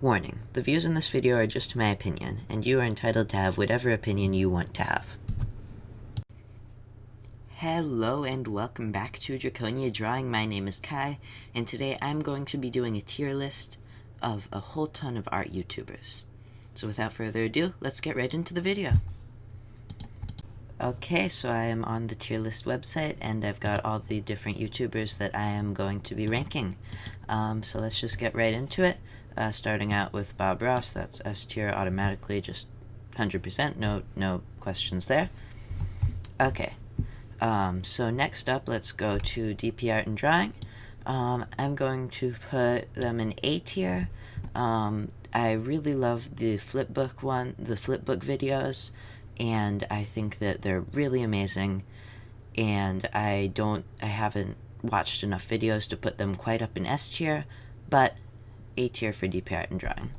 Warning, the views in this video are just my opinion, and you are entitled to have whatever opinion you want to have. Hello and welcome back to Draconia Drawing. My name is Kai, and today I'm going to be doing a tier list of a whole ton of art YouTubers. So without further ado, let's get right into the video. Okay, so I am on the tier list website, and I've got all the different YouTubers that I am going to be ranking. So let's just get right into it. Starting out with Bob Ross, that's S tier automatically, just 100%, no questions there. Okay, so next up, let's go to DP Art and Drawing. I'm going to put them in A tier. I really love the flipbook videos, and I think that they're really amazing, and I haven't watched enough videos to put them quite up in S tier, but A tier for DP Art and Drawing.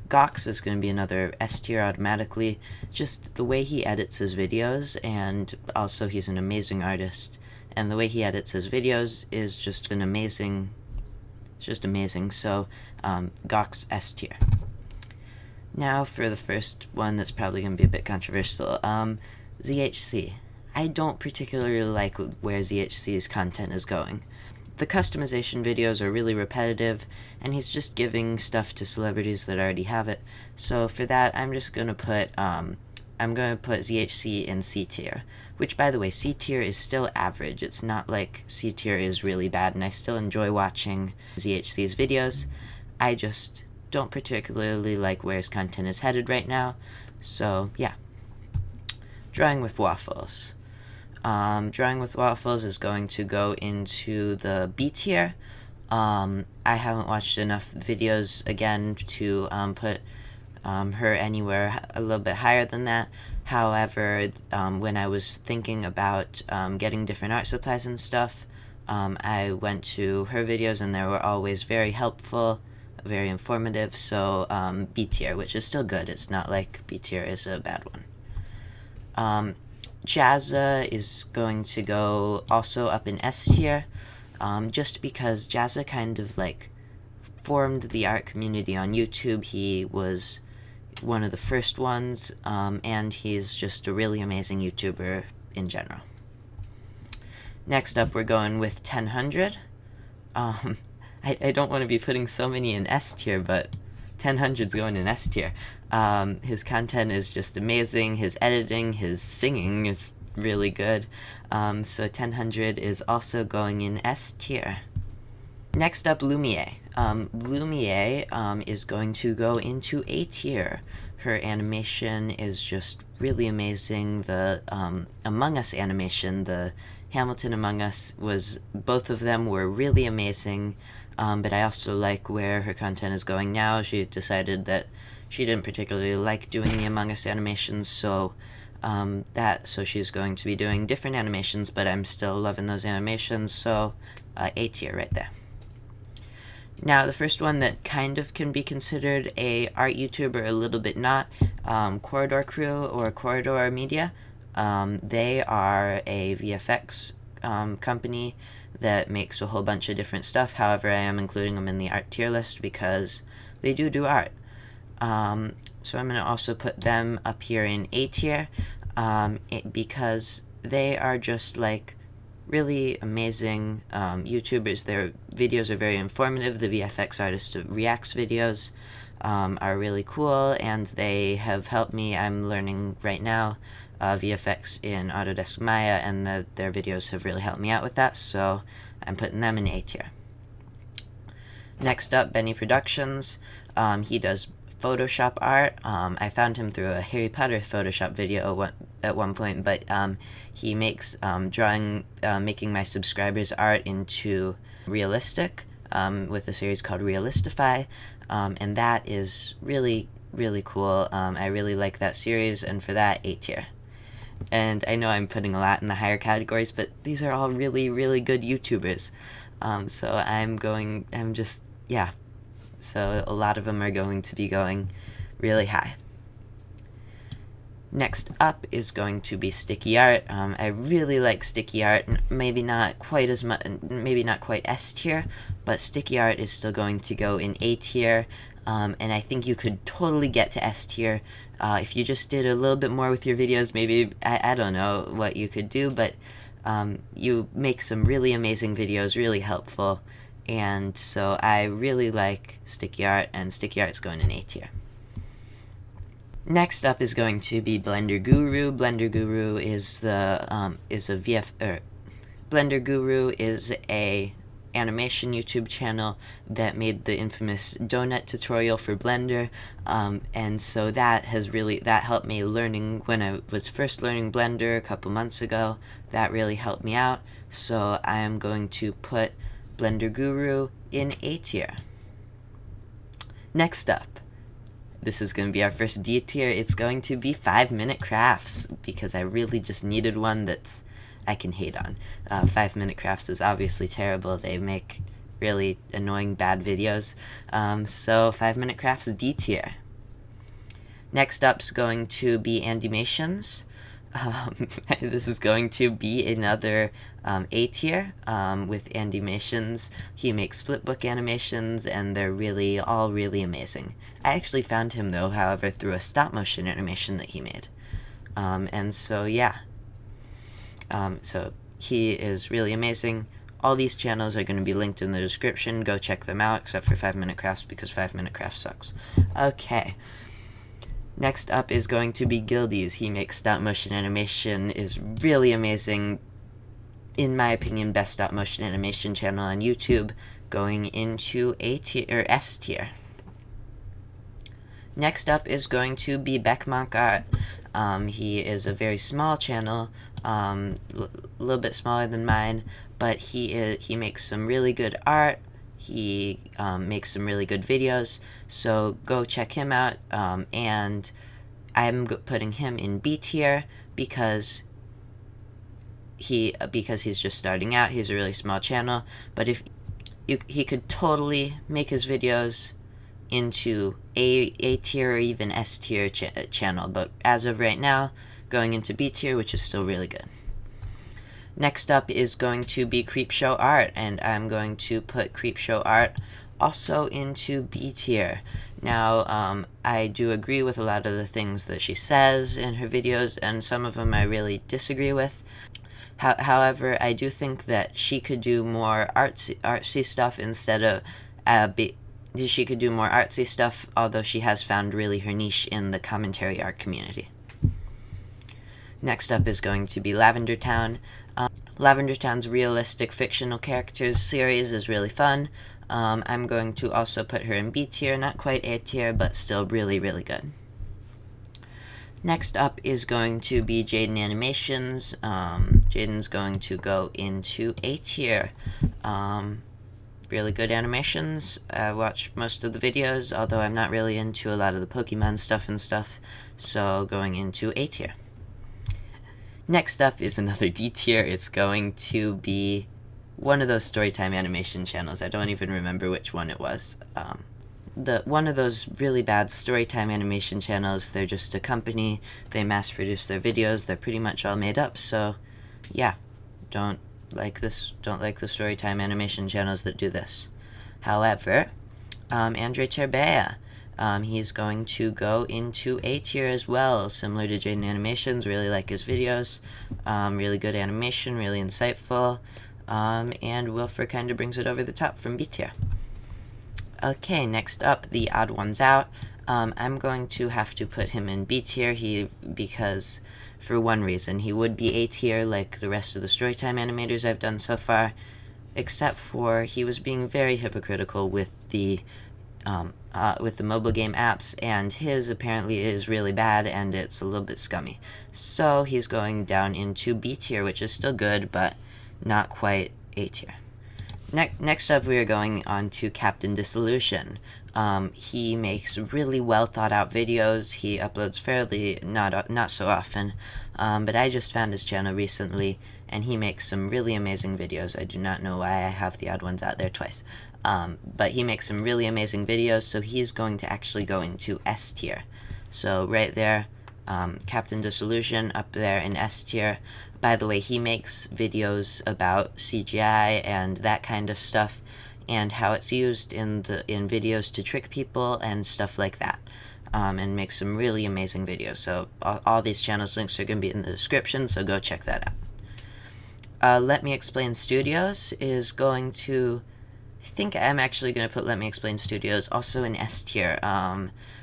Gawx is going to be another S tier automatically, just the way he edits his videos, and also he's an amazing artist, and the way he edits his videos is just amazing, so Gawx S tier. Now for the first one that's probably going to be a bit controversial, ZHC. I don't particularly like where ZHC's content is going. The customization videos are really repetitive, and he's just giving stuff to celebrities that already have it. So for that, I'm just gonna put ZHC in C tier. Which, by the way, C tier is still average. It's not like C tier is really bad, and I still enjoy watching ZHC's videos. I just don't particularly like where his content is headed right now. So yeah. Drawing with Waffles. Drawing with Waffles is going to go into the B tier. I haven't watched enough videos again to put her anywhere a little bit higher than that. However, when I was thinking about getting different art supplies and stuff, I went to her videos, and they were always very helpful, very informative, so B tier, which is still good. It's not like B tier is a bad one. Jazza is going to go also up in S tier, just because Jazza kind of like formed the art community on YouTube. He was one of the first ones, and he's just a really amazing YouTuber in general. Next up, we're going with TenHundred. I don't want to be putting so many in S tier, but TenHundred's going in S tier. His content is just amazing. His editing, his singing is really good. So TenHundred is also going in S tier. Next up, Lumiere. Lumiere is going to go into A tier. Her animation is just really amazing. The Among Us animation, the Hamilton Among Us, both of them were really amazing. But I also like where her content is going now. She decided that she didn't particularly like doing the Among Us animations, so she's going to be doing different animations, but I'm still loving those animations, so A tier right there. Now, the first one that kind of can be considered a art YouTuber, a little bit not, Corridor Crew or Corridor Media. They are a VFX company that makes a whole bunch of different stuff. However, I am including them in the art tier list because they do art. So I'm going to also put them up here in A tier, because they are just like really amazing YouTubers. Their videos are very informative. The VFX artist reacts videos are really cool, and they have helped me. I'm learning right now VFX in Autodesk Maya, and their videos have really helped me out with that, so I'm putting them in A tier. Next up, Benny Productions. He does Photoshop art. I found him through a Harry Potter Photoshop video at one point, but he makes making my subscribers' art into realistic with a series called Realistify, and that is really cool. I really like that series, and for that, A tier. And I know I'm putting a lot in the higher categories, but these are all really good YouTubers. So a lot of them are going to be going really high. Next up is going to be sticky art. I really like sticky art, maybe not quite as much, maybe not quite S tier, but sticky art is still going to go in A tier. and I think you could totally get to S tier if you just did a little bit more with your videos. Maybe, I don't know what you could do, but you make some really amazing videos, really helpful, and so I really like Sticky Art, and Sticky Art's going in A tier. Next up is going to be Blender Guru. Blender Guru is Blender Guru is a animation YouTube channel that made the infamous donut tutorial for Blender, and so that helped me learning when I was first learning Blender a couple months ago. That really helped me out, so I am going to put Blender Guru in A tier. Next up, this is going to be our first D tier. It's going to be 5-Minute Crafts, because I really just needed one that's I can hate on. 5-Minute Crafts is obviously terrible. They make really annoying bad videos. So 5-Minute Crafts D tier. Next up's going to be Andymations. This is going to be another A tier with Andymations. He makes flipbook animations, and they're all really amazing. I actually found him, though, however, through a stop-motion animation that he made. And so, yeah. So he is really amazing. All these channels are going to be linked in the description. Go check them out, except for 5-Minute Crafts, because 5-Minute Crafts sucks. Okay. Next up is going to be Guildy's. He makes stop-motion animation, is really amazing. In my opinion, best stop-motion animation channel on YouTube, going into A tier, or S tier. Next up is going to be Beckmonk Art. He is a very small channel, a little bit smaller than mine, but he makes some really good art. He makes some really good videos, so go check him out, and I'm putting him in B tier because he's just starting out. He's a really small channel, but he could totally make his videos into A tier or even S tier channel, but as of right now, going into B tier, which is still really good. Next up is going to be Creepshow Art, and I'm going to put Creepshow Art also into B tier. Now, I do agree with a lot of the things that she says in her videos, and some of them I really disagree with. However, I do think that she could do more artsy stuff instead of she could do more artsy stuff, although she has found really her niche in the commentary art community. Next up is going to be Lavender Town. Lavender Town's realistic fictional characters series is really fun. I'm going to also put her in B tier, not quite A tier, but still really, really good. Next up is going to be Jaiden Animations. Jaiden's going to go into A tier. Really good animations. I watched most of the videos, although I'm not really into a lot of the Pokemon stuff, so going into A tier. Next up is another D tier. It's going to be one of those Storytime animation channels. I don't even remember which one it was. One of those really bad Storytime animation channels. They're just a company. They mass produce their videos. They're pretty much all made up, so yeah, don't like the Storytime animation channels that do this. However, Andrei Terbea, he's going to go into A tier as well, similar to Jaiden Animations. Really like his videos. Really good animation, really insightful, and Wilfer kind of brings it over the top from B tier. Okay, next up, The Odd Ones Out. I'm going to have to put him in B tier because for one reason. He would be A tier like the rest of the Storytime animators I've done so far, except for he was being very hypocritical with the mobile game apps, and his apparently is really bad and it's a little bit scummy. So he's going down into B tier, which is still good, but not quite A tier. Next up, we are going on to Captain Dissolution. He makes really well thought out videos. He uploads fairly not so often, but I just found his channel recently, and he makes some really amazing videos. I do not know why I have The Odd Ones Out there twice, but he makes some really amazing videos, so he's going to actually go into S tier. So right there, Captain Dissolution up there in S tier. By the way, he makes videos about CGI and that kind of stuff, and how it's used in videos to trick people and stuff like that. And make some really amazing videos. So all these channels links are going to be in the description, so go check that out. Let Me Explain Studios is going to, I think I'm actually going to put Let Me Explain Studios also in S tier.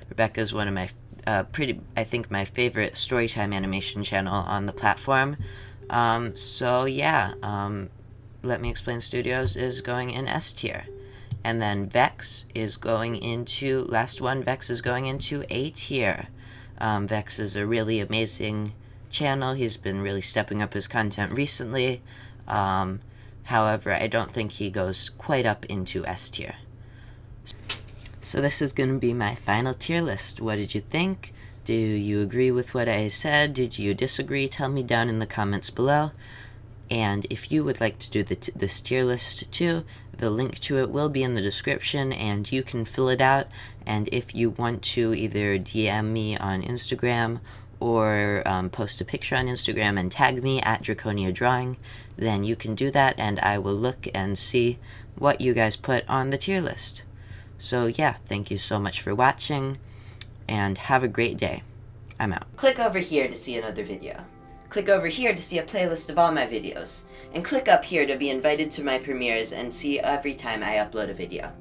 Rebecca's one of my I think my favorite storytime animation channel on the platform. So yeah, Let Me Explain Studios is going in S tier. And then Vexx is going into, Vexx is going into A tier. Vexx is a really amazing channel. He's been really stepping up his content recently. However, I don't think he goes quite up into S tier. So this is going to be my final tier list. What did you think? Do you agree with what I said? Did you disagree? Tell me down in the comments below. And if you would like to do this tier list too, the link to it will be in the description, and you can fill it out. And if you want to either DM me on Instagram or post a picture on Instagram and tag me at Draconia Drawing, then you can do that, and I will look and see what you guys put on the tier list. So yeah, thank you so much for watching, and have a great day. I'm out. Click over here to see another video. Click over here to see a playlist of all my videos. And click up here to be invited to my premieres and see every time I upload a video.